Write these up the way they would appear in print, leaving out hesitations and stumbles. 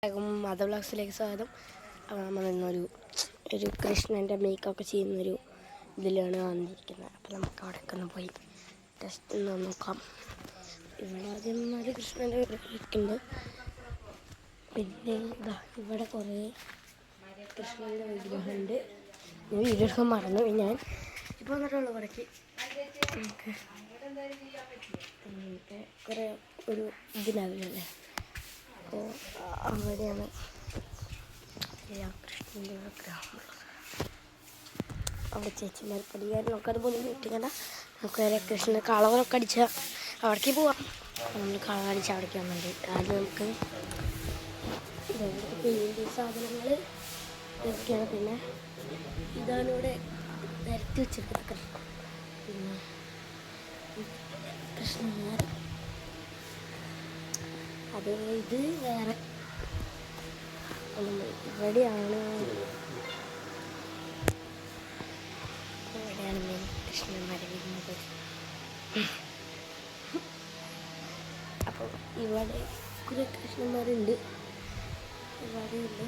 മത ബ്ലോഗ്സിലേക്ക് സ്വാഗതം. നമ്മൾ ഇന്നൊരു കൃഷ്ണൻ്റെ മേക്കൊക്കെ ചെയ്യുന്നൊരു ഇതിലാണ് വന്നിരിക്കുന്നത്. അപ്പോൾ നമുക്ക് അവിടേക്ക് ഒന്ന് പോയി ടെസ്റ്റ് ഒന്ന് നോക്കാം. ഇവിടെ ആദ്യം ഒരു കൃഷ്ണൻ്റെ ഇരിക്കുന്നുണ്ട്. പിന്നെ ഇവിടെ കുറേ കൃഷ്ണൻ്റെ വിഗ്രഹമുണ്ട്. ഞാൻ വീഡിയോ എടുക്കാൻ മറന്നു. ഞാൻ ഇപ്പോൾ വന്നിട്ടുള്ളൂ ഇവിടേക്ക്. നമുക്ക് കുറേ ഒരു ഇതിലാവില്ലല്ലേ. അപ്പോൾ അവിടെയാണ് കൃഷ്ണൻ്റെ വിഗ്രഹമുള്ളത്. അവിടെ ചേച്ചിമാർ പഠിക്കാനും നമുക്കത് പോലും കിട്ടിക്കണ്ട. നമുക്ക് നേരെ കൃഷ്ണൻ്റെ കളറൊക്കെ അടിച്ച അവിടേക്ക് പോവാം. നമ്മൾ കളർ അടിച്ച് അവിടേക്ക് വന്നിട്ടുണ്ട്. ആദ്യം നമുക്ക് പെയിൻറ് സാധനങ്ങൾ ഇതൊക്കെയാണ്. പിന്നെ ഇതാണ് ഇവിടെ നിരത്തി വെച്ചിരിക്കുന്നത്. പിന്നെ കൃഷ്ണന്മാർ അത് ഇത് വേറെ ഇവിടെയാണ് കൃഷ്ണന്മാർ വരുന്നത്. അപ്പോൾ ഇവിടെ കുറേ കൃഷ്ണന്മാരുണ്ട്. ഇവിടെ ഇല്ല.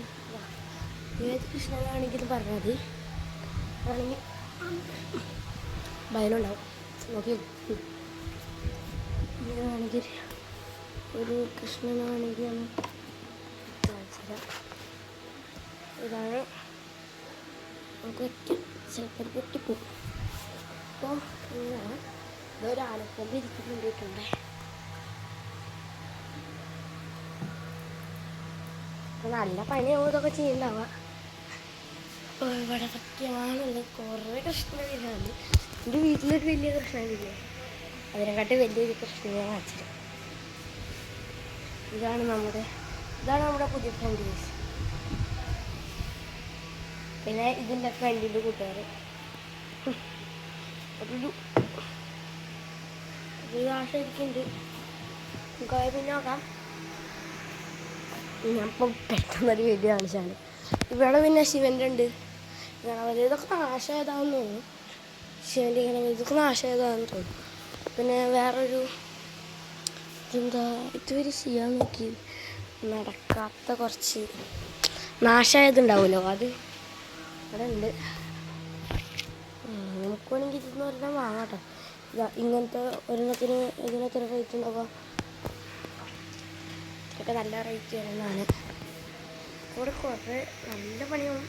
ഏത് കൃഷ്ണനാണെങ്കിലും പറഞ്ഞാൽ മതി. ആണെങ്കിൽ ഭയനുണ്ടാവും. നോക്കി ഇങ്ങനെയാണെങ്കിൽ ഒരു കൃഷ്ണനാണെങ്കിൽ ഇതാണ് നമുക്ക് വയ്ക്കാം. ചിലപ്പോൾ പൊട്ടിപ്പോവും. അപ്പോൾ ഇങ്ങനെയാണ്. ഇതൊരു ആനക്കൊമ്പ് ഇരിക്കുന്നുണ്ടിട്ടുണ്ട്. അപ്പോൾ നല്ല പണിയാവും ഇതൊക്കെ ചെയ്യുന്നുണ്ടാവുക. അപ്പോൾ ഇവിടെ ഒക്കെയാണുള്ളത്. കുറേ കൃഷ്ണനിലാണ്. എൻ്റെ വീട്ടിലൊരു വലിയ കൃഷ്ണനില്ലേ, അതിനെക്കാട്ടി വലിയൊരു കൃഷ്ണനെ കാണിച്ചത്. ഇതാണ് നമ്മുടെ പുതിയ ഫ്രണ്ട്. പിന്നെ ഇതിൻ്റെ ഫ്രണ്ടിൻ്റെ കൂട്ടുകാർ ഒരു ആശയിരിക്കുന്നുണ്ട്. നമുക്ക് പിന്നെ നോക്കാം. ഞാനിപ്പോൾ പെട്ടെന്നൊരു വീഡിയോ കാണിച്ചാണ്. ഇവിടെ പിന്നെ ശിവൻ്റെ ഉണ്ട്. ഗണപതി ഇതൊക്കെ നാശമായതാണെന്ന് തോന്നുന്നു. ശിവൻ്റെ ഗണപതി ഇതൊക്കെ നാശമായതാണെന്ന് തോന്നുന്നു. പിന്നെ വേറൊരു എന്താ ഇതുവരെ ചെയ്യാൻ നോക്കി നടക്കാത്ത കുറച്ച് നാശമായതുണ്ടാവുമല്ലോ, അത് ഇവിടെ ഉണ്ട്. നമുക്ക് വേണമെങ്കിൽ ഇതെന്ന് പറഞ്ഞാൽ വാങ്ങാം കേട്ടോ. ഇങ്ങനത്തെ ഒരെണ്ണത്തിന് ഇതിനെത്ര റേറ്റ് ഉണ്ടാവുക? ഇതൊക്കെ നല്ല റേറ്റ് വരുന്നതാണ്. ഇവിടെ കുറേ നല്ല പണിയാവും.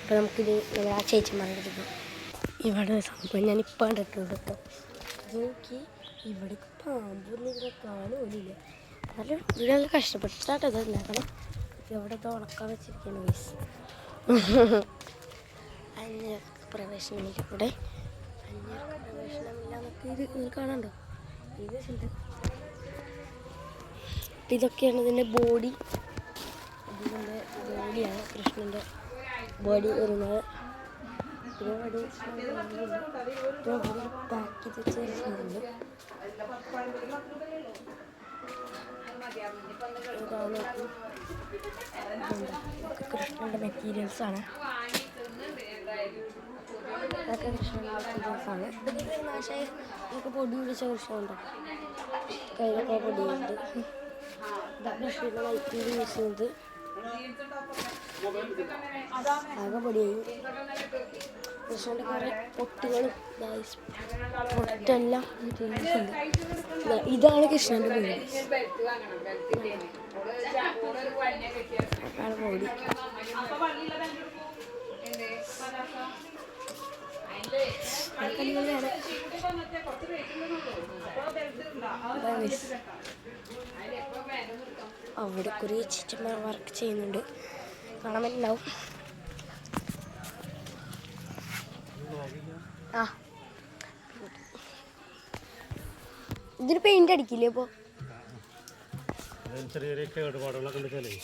അപ്പോൾ നമുക്കിത് ആ ചേച്ചിമാരുടെ എടുക്കും. ഇവിടെ സംഭവം ഞാനിപ്പോൾ കണ്ടിട്ടുണ്ട് കേട്ടോ. അത് നോക്കി ഇവിടെ പാമ്പൊന്നും ഇവിടെ കാണുമില്ല. നല്ല ഇവിടെ നല്ല കഷ്ടപ്പെട്ടിട്ടാട്ടോ ഇത് ഉണ്ടാക്കണം. ഇവിടെ ഇത് ഉണക്കാൻ വെച്ചിരിക്കുകയാണ് വയസ്സ്. അന്യർക്ക് പ്രവേശനമില്ല. ഇവിടെ അന്യർക്ക് പ്രവേശനമില്ല എന്നൊക്കെ ഇത് കാണണ്ടോ? ഇത് ഉണ്ട്. ഇതൊക്കെയാണ് ഇതിൻ്റെ ബോഡി. ഇതിൻ്റെ ബോഡിയാണ് കൃഷ്ണൻ്റെ ബോഡി വരുന്നത്. പാക്ക് ചെയ്ത് വെച്ചിട്ടുണ്ട്. കൃഷ്ണൻ്റെ മെറ്റീരിയൽസാണ്. അതൊക്കെ കൃഷ്ണൻ്റെ മെറ്റീരിയൽസാണ്. ഇതൊക്കെ നാശമായി നമുക്ക് പൊടി പിടിച്ച കൃഷ്ണമുണ്ടോ, കയ്യിലൊക്കെ പൊടിയുണ്ട്. ഇതൊക്കെ കൃഷ്ണൻ്റെ വൈറ്റിൽ യൂസ് ചെയ്യുന്നത്. ആകെ പൊടിയായി. കൃഷ്ണൻ്റെ കുറേ പൊട്ടുകളും പൊട്ടെല്ലാം മെറ്റീരിയൽസ് ഉണ്ട്. ഇതാണ് കൃഷ്ണൻ്റെ ബോഡി. ബോഡി അവിടെ കുറേ ചേച്ചിമാർ വർക്ക് ചെയ്യുന്നുണ്ട്. കാണാൻ പറ്റുന്നുണ്ടാവും. ആ ഇതിന് പെയിന്റ് അടിക്കില്ലേ ഇപ്പോൾ? ചെറിയ കേടുപാടുകളൊക്കെ ഉണ്ടെങ്കിലേ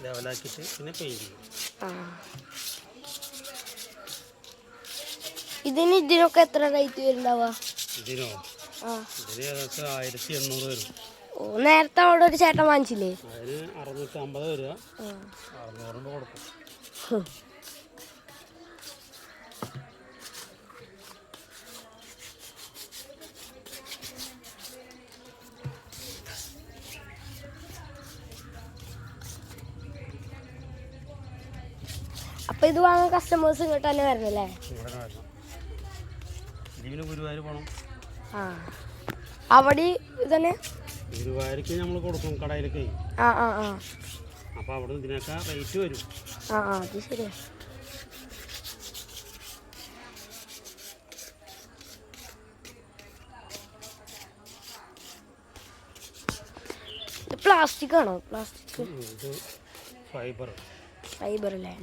ലെവലാക്കിയിട്ട് പിന്നെ പെയിന്റ് ചെയ്യും. ഇതിനൊക്കെ എത്ര റേറ്റ് വരുന്നുണ്ടാവുക? ഇതിനോ? ഇതിന് ഏകദേശം 1800 വരും. ഓ, നേരത്തെ അവിടെ ഒരു ചേട്ടൻ വാങ്ങിച്ചില്ലേ? അതിന് 650 വരിക. 600 കൊടുക്കും. അപ്പം ഇത് വാങ്ങാൻ കസ്റ്റമേഴ്സ് ഇങ്ങോട്ട് തന്നെ വരണല്ലേ? ഇവിടെ വരണം. ഇതിന് ഗുരുവായൂർ പോകണം. ആ അവിടെ തന്നെ ഗുരുവായൂർക്ക് നമ്മൾ കൊടുക്കും കടയിലൊക്കെ. ആ ആ ആ അപ്പോൾ അവിടെ ഇതിനൊക്കെ റേറ്റ് വരും. ആ ആ അത് ശരിയാ. പ്ലാസ്റ്റിക് ആണോ? പ്ലാസ്റ്റിക് ഇത് ഫൈബർ. ഫൈബർ അല്ലേ?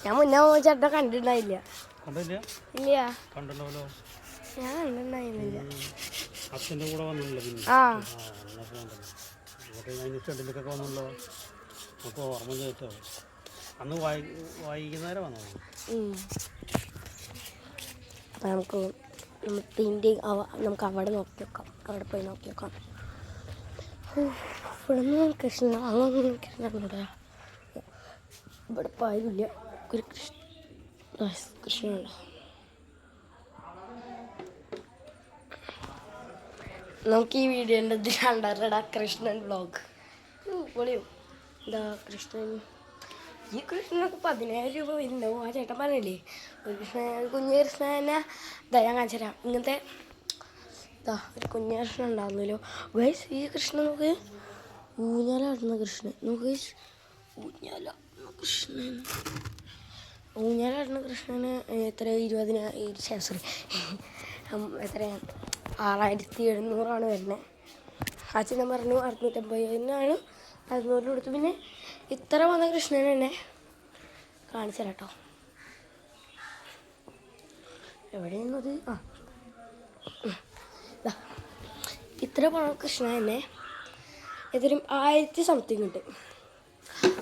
ഞാൻ മുന്നേ ചേട്ടൻ കണ്ടിട്ടുണ്ടായില്ല. കണ്ടില്ല? ഇല്ല, കണ്ടിട്ടുണ്ടല്ലോ. ഞാൻ കണ്ടിട്ടുണ്ടായിരുന്നില്ല. അച്ഛൻ്റെ കൂടെ വന്നില്ല പിന്നെ. ആ അതിന് സ്റ്റഡിലൊക്കെ വന്നല്ലോ. അപ്പോൾ ഓർമ്മ ചോദിച്ചോ അന്ന് വൈകുന്നേരം വന്നോ. അപ്പം നമുക്ക് പെയിൻറ്റിങ് നമുക്ക് അവിടെ നോക്കി വെക്കാം. അവിടെ പോയി നോക്കി വെക്കാം. ഇവിടെ നിന്ന് കൃഷ്ണ അങ്ങനെ കൃഷ്ണനോട് ഇവിടെ പായില്ല. ഒരു കൃഷ്ണനുണ്ട്. നമുക്ക് ഈ വീഡിയോൻ്റെ ഇതിൽ കണ്ടാറടാ കൃഷ്ണൻ വ്ളോഗ് പൊളിയോ. എന്താ കൃഷ്ണൻ, ഈ കൃഷ്ണനൊക്കെ 10,000 രൂപ വരുന്നുണ്ടാവും. ആ ചേട്ടൻ പറഞ്ഞില്ലേ ഒരു കൃഷ്ണൻ, കുഞ്ഞു കൃഷ്ണൻ തന്നെ. ഇതാ ഞാൻ കാണിച്ചു തരാം. ഇങ്ങനത്തെ ഇതാ ഒരു കുഞ്ഞു കൃഷ്ണൻ ഉണ്ടാകുന്നല്ലോ ഗൈസ്. ഈ കൃഷ്ണൻ നമുക്ക് ഊഞ്ഞാലാടുന്ന കൃഷ്ണൻ. നമുക്ക് ഊഞ്ഞാലാടുന്ന കൃഷ്ണന് എത്ര 20,000 എത്ര 6,700 വരുന്നത്. അച്ഛൻ പറഞ്ഞു 650 600 കൊടുത്തു. പിന്നെ ഇത്ര വന്ന കൃഷ്ണന് തന്നെ കാണിച്ചു തരാം കേട്ടോ. എവിടെയാണത്? ആ ഇത്ര പണം കൃഷ്ണ തന്നെ ഏതൊരു 1000 സംതിങ് ഉണ്ട്.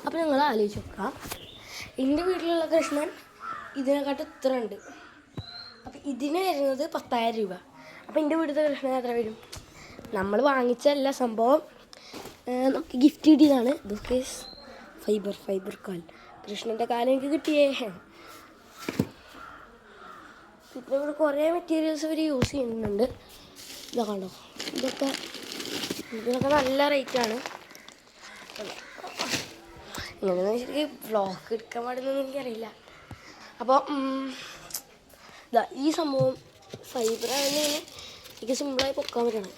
അപ്പം ഞങ്ങൾ ആലോചിച്ച് നോക്കാം, എൻ്റെ വീട്ടിലുള്ള കൃഷ്ണൻ ഇതിനെക്കാട്ടും ഇത്ര ഉണ്ട്. അപ്പം ഇതിന് വരുന്നത് 10,000 രൂപ. അപ്പം എൻ്റെ വീട്ടിലത്തെ കൃഷ്ണൻ എത്ര വരും? നമ്മൾ വാങ്ങിച്ചല്ല സംഭവം, നമുക്ക് ഗിഫ്റ്റ് കിട്ടിയതാണ്. ഇതൊക്കെ ഫൈബർ കാൽ, കൃഷ്ണൻ്റെ കാലം എനിക്ക് കിട്ടിയേ. പിന്നെ ഇവിടെ കുറേ മെറ്റീരിയൽസ് അവർ യൂസ് ചെയ്യുന്നുണ്ട്. ഇതൊക്കെ കണ്ടോ, ഇതിനൊക്കെ നല്ല റേറ്റാണ്. ഇങ്ങനെയെന്ന് വെച്ചിട്ട് വ്ളോഗ് എടുക്കാൻ പാടുന്നൊന്നും എനിക്കറിയില്ല. അപ്പോൾ ഇതാ ഈ സംഭവം ഫൈബറാണെന്ന് എനിക്ക് സിമ്പിളായി പൊക്കാൻ പറ്റണം.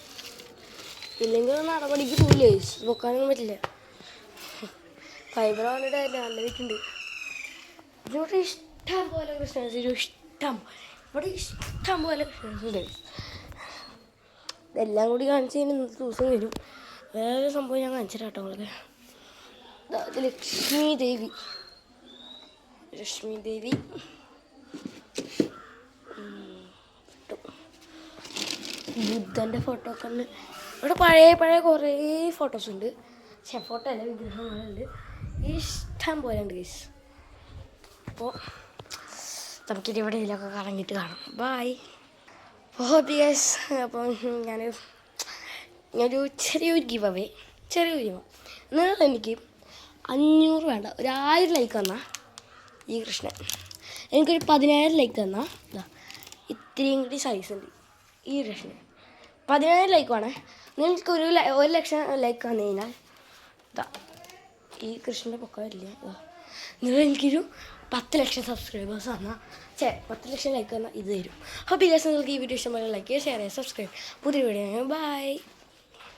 ഇല്ലെങ്കിൽ നടപടിക്ക് പോയില്ലേ, പൊക്കാനൊന്നും പറ്റില്ല. ഫൈബർ വന്നിട്ട് നല്ല വെയിട്ടുണ്ട്. ഇതിവിടെ ഇഷ്ടം പോലെ ക്രിസ്ത്യൻസ്, ഇവിടെ ഇഷ്ടം പോലെ ക്രിസ്ത്യൻസ് ഉണ്ട്. ഇതെല്ലാം കൂടി കാണിച്ച് കഴിഞ്ഞാൽ ഇന്നത്തെ ദിവസം വരും. വേറെ സംഭവം ഞാൻ കാണിച്ചു തരാം കേട്ടോ നിങ്ങൾക്ക്. അത് ലക്ഷ്മി ദേവി ബുദ്ധൻ്റെ ഫോട്ടോ ഒക്കെ ഉണ്ട്. ഇവിടെ പഴയ കുറേ ഫോട്ടോസ് ഉണ്ട്. ഫോട്ടോ അല്ല, വിഗ്രഹങ്ങളുണ്ട്. ഇഷ്ടം പോലെ ഉണ്ട് ഗൈസ്. അപ്പോൾ നമുക്കിത് എവിടെയെങ്കിലുമൊക്കെ കറങ്ങിയിട്ട് കാണാം. ബായ്. അപ്പോൾ ഗൈസ്, അപ്പോൾ ഞാനൊരു ചെറിയൊരു ഗിവ് അവേ നിങ്ങൾ എനിക്ക് 500 വേണ്ട, ഒരു 1000 ലൈക്ക് തന്നാൽ ഈ കൃഷ്ണൻ, എനിക്കൊരു 10,000 ലൈക്ക് തന്നാൽ ഇത്രയും കൂടി സൈസ് ഉണ്ട് ഈ കൃഷ്ണൻ. 10,000 ലൈക്ക് വേണേ. നിങ്ങൾക്കൊരു 1,00,000 ലൈക്ക് വന്നു കഴിഞ്ഞാൽ ഈ കൃഷ്ണൻ്റെ പൊക്കം വരില്ല. നിങ്ങൾ എനിക്കൊരു 10,00,000 സബ്സ്ക്രൈബേഴ്സ് തന്നാൽ 10,00,000 ലൈക്ക് തന്നാൽ ഇത് തരും. അപ്പോൾ ബികാസ് നിങ്ങൾക്ക് ഈ വീഡിയോ ഇഷ്ടംപോലെ ലൈക്ക് ചെയ്യുക, ഷെയർ ചെയ്യുക, സബ്സ്ക്രൈബ്. പുതിയ വീഡിയോ. ബൈ.